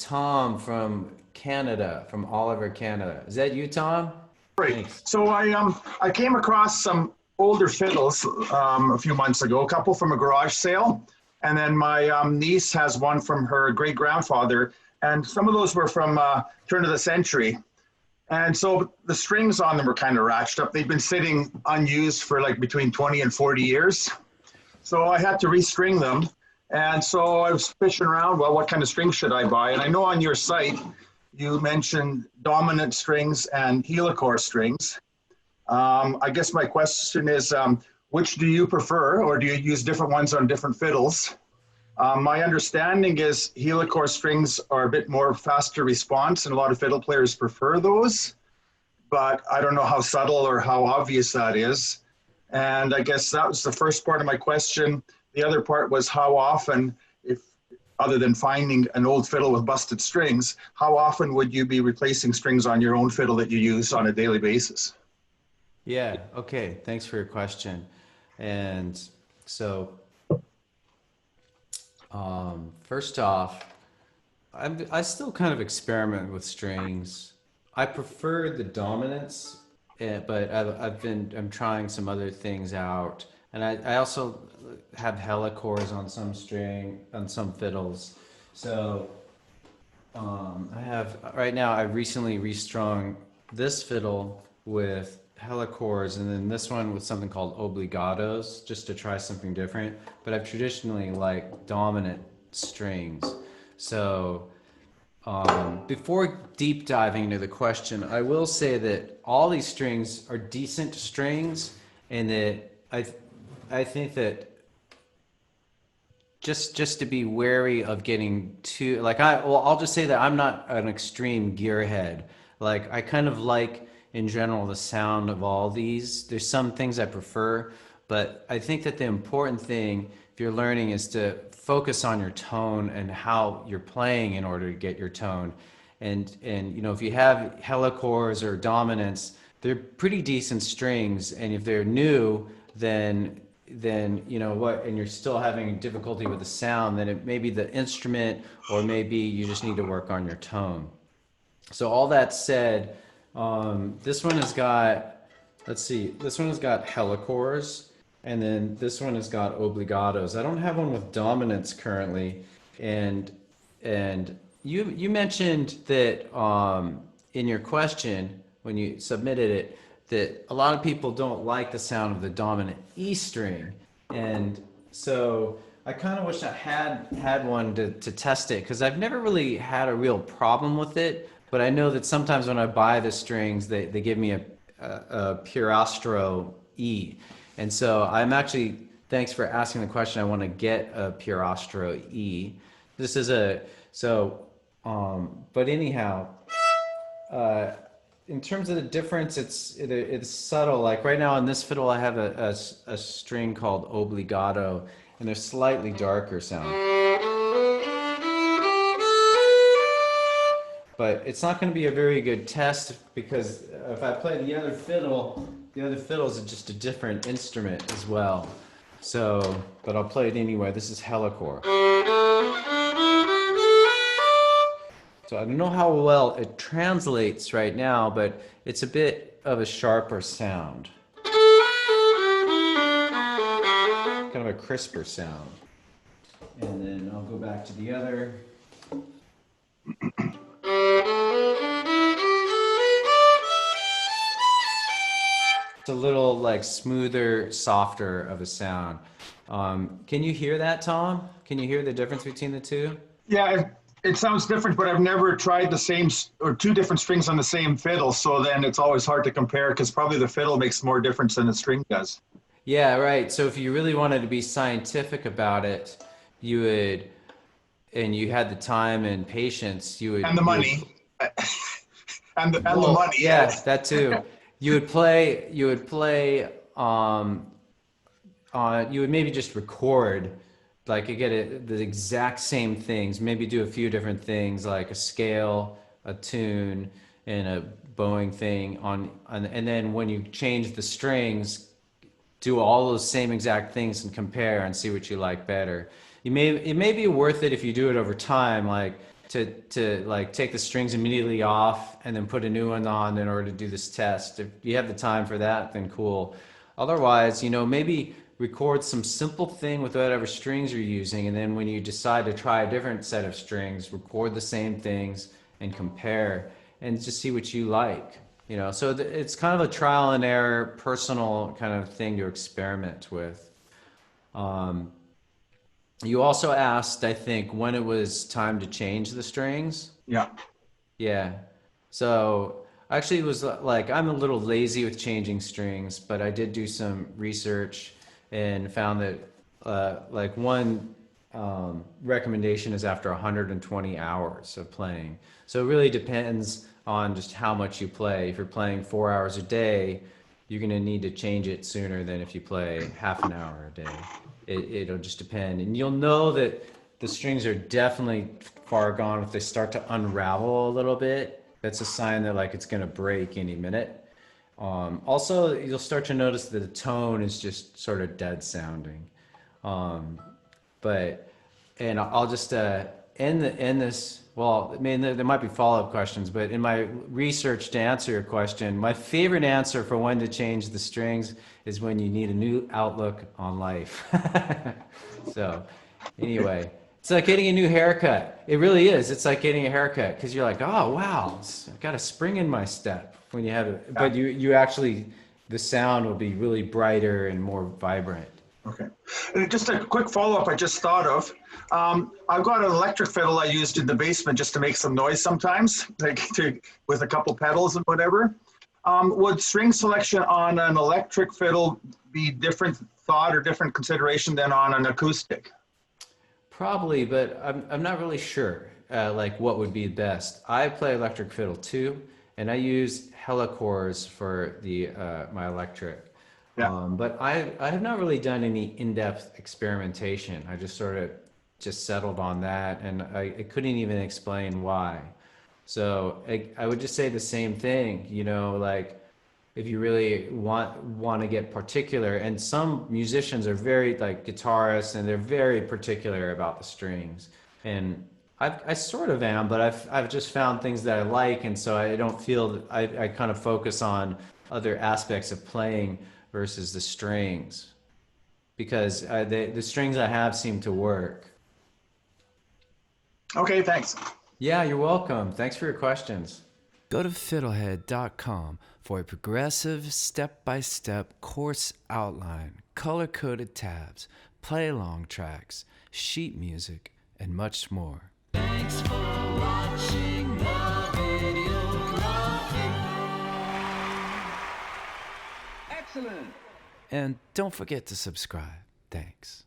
Tom from Canada, from Oliver, Canada. Is that you, Tom? Great. Thanks. So I came across some older fiddles a few months ago, a couple from a garage sale, and then my niece has one from her great grandfather, and some of those were from turn of the century. And so the strings on them were kind of ratched up. They'd been sitting unused for like between 20 and 40 years. So I had to restring them. And so I was fishing around, well, what kind of strings should I buy? And I know on your site, you mentioned dominant strings and helicore strings. I guess my question is, which do you prefer, or do you use different ones on different fiddles? My understanding is helicore strings are a bit more faster response, and a lot of fiddle players prefer those, but I don't know how subtle or how obvious that is. And I guess that was the first part of my question. The other part was how often, if other than finding an old fiddle with busted strings, how often would you be replacing strings on your own fiddle that you use on a daily basis? Yeah, okay. Thanks for your question. And so, first off, I still kind of experiment with strings. I prefer the dominance, but I'm trying some other things out. And I also have helichords on some fiddles. So right now I recently restrung this fiddle with helichords and then this one with something called obligatos, just to try something different. But I've traditionally liked dominant strings. So before deep diving into the question, I will say that all these strings are decent strings, and that I think that just to be wary of getting too I'll just say that I'm not an extreme gearhead. Like, I kind of like in general the sound of all these. There's some things I prefer, but I think that the important thing if you're learning is to focus on your tone and how you're playing in order to get your tone. And you know, if you have helichords or dominants, they're pretty decent strings, and if they're new, then you know what, and you're still having difficulty with the sound, then it may be the instrument, or maybe you just need to work on your tone. So all that said, this one has got, let's see, this one has got helichords, and then this one has got obligatos. I don't have one with dominance currently, and you mentioned that in your question when you submitted it, that a lot of people don't like the sound of the dominant E string. And so I kind of wish I had one to test it, because I've never really had a real problem with it. But I know that sometimes when I buy the strings, they give me a Purastro E. And so I'm actually, thanks for asking the question, I want to get a Purastro E. This is but anyhow, in terms of the difference, it's subtle. Like right now on this fiddle, I have a string called obligato, and they're slightly darker sound. But it's not going to be a very good test, because if I play the other fiddle is just a different instrument as well. So, but I'll play it anyway. This is helicore. So I don't know how well it translates right now, but it's a bit of a sharper sound. Kind of a crisper sound. And then I'll go back to the other. It's a little like smoother, softer of a sound. Can you hear that, Tom? Can you hear the difference between the two? Yeah, it sounds different, but I've never tried the same or two different strings on the same fiddle. So then it's always hard to compare, because probably the fiddle makes more difference than the string does. Yeah, right. So if you really wanted to be scientific about it, you would, and you had the time and patience, And the you would, money. And the well, money, yeah, yes. that too. You would play, you would maybe just record, like you get the exact same things, maybe do a few different things like a scale, a tune, and a bowing thing and then when you change the strings, do all those same exact things and compare and see what you like better. It may be worth it if you do it over time. Like to like take the strings immediately off and then put a new one on in order to do this test. If you have the time for that, then cool. Otherwise, maybe record some simple thing with whatever strings you're using, and then when you decide to try a different set of strings, record the same things and compare and just see what you like. So it's kind of a trial and error, personal kind of thing to experiment with. You also asked, I think, when it was time to change the strings. Yeah. Yeah. So actually, it was like I'm a little lazy with changing strings, but I did do some research and found that like one recommendation is after 120 hours of playing. So it really depends on just how much you play. If you're playing 4 hours a day, you're going to need to change it sooner than if you play half an hour a day. It'll just depend. And you'll know that the strings are definitely far gone if they start to unravel a little bit. That's a sign that like it's going to break any minute. Also, you'll start to notice that the tone is just sort of dead sounding. But and I'll just end this. Well, I mean, there might be follow-up questions, but in my research to answer your question, my favorite answer for when to change the strings is when you need a new outlook on life. So, anyway, it's like getting a new haircut. It really is. It's like getting a haircut because you're like, oh wow, I've got a spring in my step when you have it. But you actually, the sound will be really brighter and more vibrant. Okay. And just a quick follow-up I just thought of. I've got an electric fiddle I used in the basement just to make some noise sometimes, with a couple pedals and whatever. Would string selection on an electric fiddle be different thought or different consideration than on an acoustic? Probably, but I'm not really sure. Like what would be best? I play electric fiddle too, and I use helichords for the my electric. Yeah. But I have not really done any in-depth experimentation. I just sort of just settled on that, and I couldn't even explain why. So I would just say the same thing, like if you really want to get particular, and some musicians are very like guitarists, and they're very particular about the strings, and I sort of am, but I've just found things that I like, and so I don't feel that I kind of focus on other aspects of playing versus the strings because the strings I have seem to work. Okay, thanks. Yeah, you're welcome. Thanks for your questions. Go to FiddleHed.com for a progressive, step-by-step course outline, color-coded tabs, play-along tracks, sheet music, and much more. Thanks for watching the videography. Excellent! And don't forget to subscribe. Thanks.